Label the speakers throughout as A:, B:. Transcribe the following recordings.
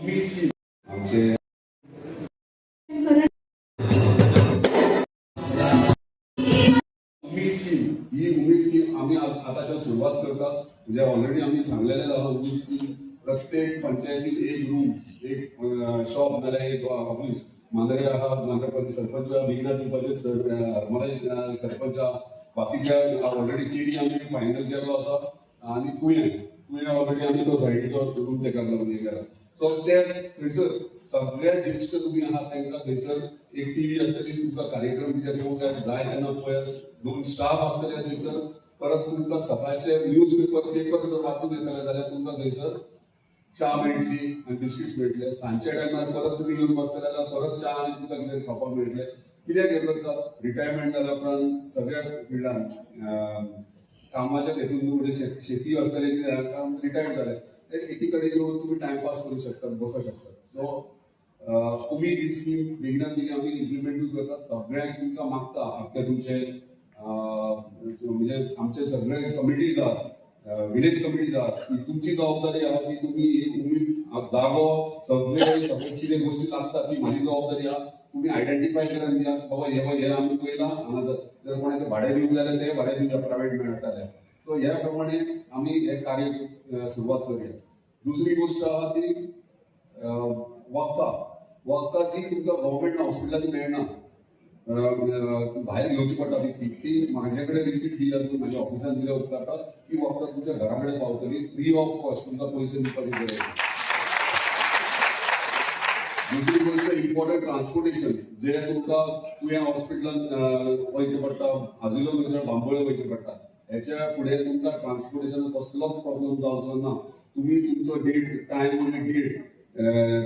A: आमचे ही उमेद स्कीम आम्ही आताच्या सुरुवात करता म्हणजे ऑलरेडी आम्ही सांगलेले आहोत. उमेद स्कीम प्रत्येक पंचायतीत एक रूम, एक शॉप नाल्यार एक ऑफिस मांद्रे आहा, मांद्रे सरपंच बेगिनार दिवपाचे सरपंच बाकीच्या ऑलरेडी केरी आम्ही फायनल केल्लो आसा आणि तुवें ऑलरेडी आम्ही तो सायडीचो रूम तेका लागून केला. सो ते थंयसर सगळ्या ज्येष्ठ तुम्ही आहात तांकां थंयसर एक टीव्ही आसतली, तुमकां कार्यक्रम कितें घेवंक जाय तेन्ना पळय 2 स्टाफ आसतले थंयसर. परत तुमकां सकाळचे न्यूज पेपर जर वाचून येतले जाल्यार तुमकां थंयसर च्या मेळटली आनी बिस्किट्स मेळटले. सांजच्या टायमार परत तुमी येवन बसतले जाल्यार परत च्या आनी तुमकां कितें खावपाक मेळटले. कित्याक हें करता? रिटायरमेंट जाल्या उपरांत सगळ्या फिल्डान कामाच्या हेतून म्हणजे शेती आसतली रिटायर्ड जाले एकी कडेन येवन तुम्ही टायमपास करू शकतात, बसू शकतात. सो उमेद ही स्कीम बेगिनार बेगीन आमी इम्प्लिमेंटूय करतात. सगळ्यांक तुमकां मागता आपले तुमचे म्हणजे आमचे सगळे कमिटीज आहात, विलेज कमिटीज आहात, ही तुमची जबाबदारी आहा की तुम्ही उमेद जागो सगळे कितें गोष्टी लागतात ती म्हाजी जबाबदारी आहा. तुम्ही आयडेंटिफाय करून दिया बाबा हे आमी पयला हांगा जर कोणाचे भाडे दिवंक जाल्यार ते भाडे दिवया, प्रायवेट मेळटाले. सो ह्या प्रमाणे आमी हे कार्य सुरवात करूया. दुसरी गोष्ट आहा ती वखदां जी तुमकां गव्हर्मेंट हॉस्पिटलांनी मेळना, भायर घेवची पडटा ती म्हाजे कडेन रिसीट दिल्यार तुम्ही म्हाज्या ऑफिसान दिल्यार उपकारता. ती वखदां तुमच्या घरा कडेन पावतली फ्री ऑफ कॉस्ट, तुमकां पयशे दिवपाची गरज ना. दुसरी गोष्ट इम्पॉर्टंट ट्रान्सपोर्टेशन जे तुमकां तुवें हॉस्पिटलान वयचें पडटा, आजुलो थंयसर बांबोळे वयचें पडटा. हेच्या फुडें तुमकां ट्रान्सपोर्टेशन कसलोच प्रॉब्लेम जावचो ना. तुम्ही तुमचो डेट टायम आनी डेट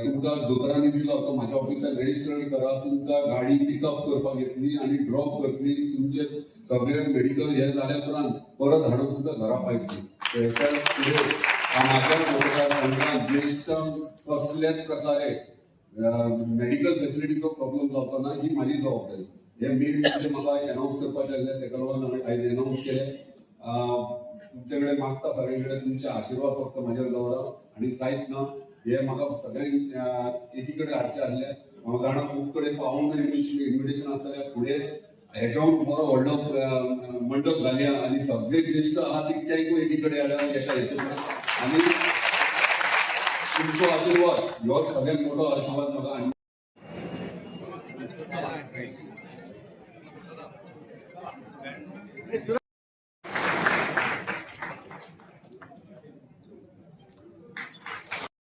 A: तुमकां दोतोरांनी दिलो तो म्हाज्या ऑफिसान रजिस्टर करा. तुमकां गाडी पिकअप करपाक येतली आनी ड्रॉप करतली. तुमचे सगळे मेडिकल हे जाल्या उपरांत परत हाडून तुमकां घरा पावयतली. हेच्या फुडें कामाच्या मतदारसंघात ज्येश्ठ कसल्याच प्रकारे मेडिकल फेसिलिटीचो प्रॉब्लेम जावचो ना, ही माझी जबाबदारी. हे मेन म्हणजे म्हाका अनाउन्स करपाचें आसलें, तेका लागून हांवें आयज अनाउन्स केलें. तुमचे कडेन मागता सगळे कडेन तुमचे आशिर्वाद फक्त म्हाजेर दवरा आनी कांयच ना. हे म्हाका सगळ्यांक एकी कडेन हाडचें आसलें. हांव जाणा खूब कडेन पावूंक इन्विटेशन आसतलें. फुडें हेच्यावर बरो व्हडलो मंडप घालया आनी सगळे ज्येश्ठ आहा तितक्यांकूय एकी कडेन हाडया हेचे आनी तुमचो आशिर्वाद ह्योच सगळ्यात मोठो आशिर्वाद म्हाका.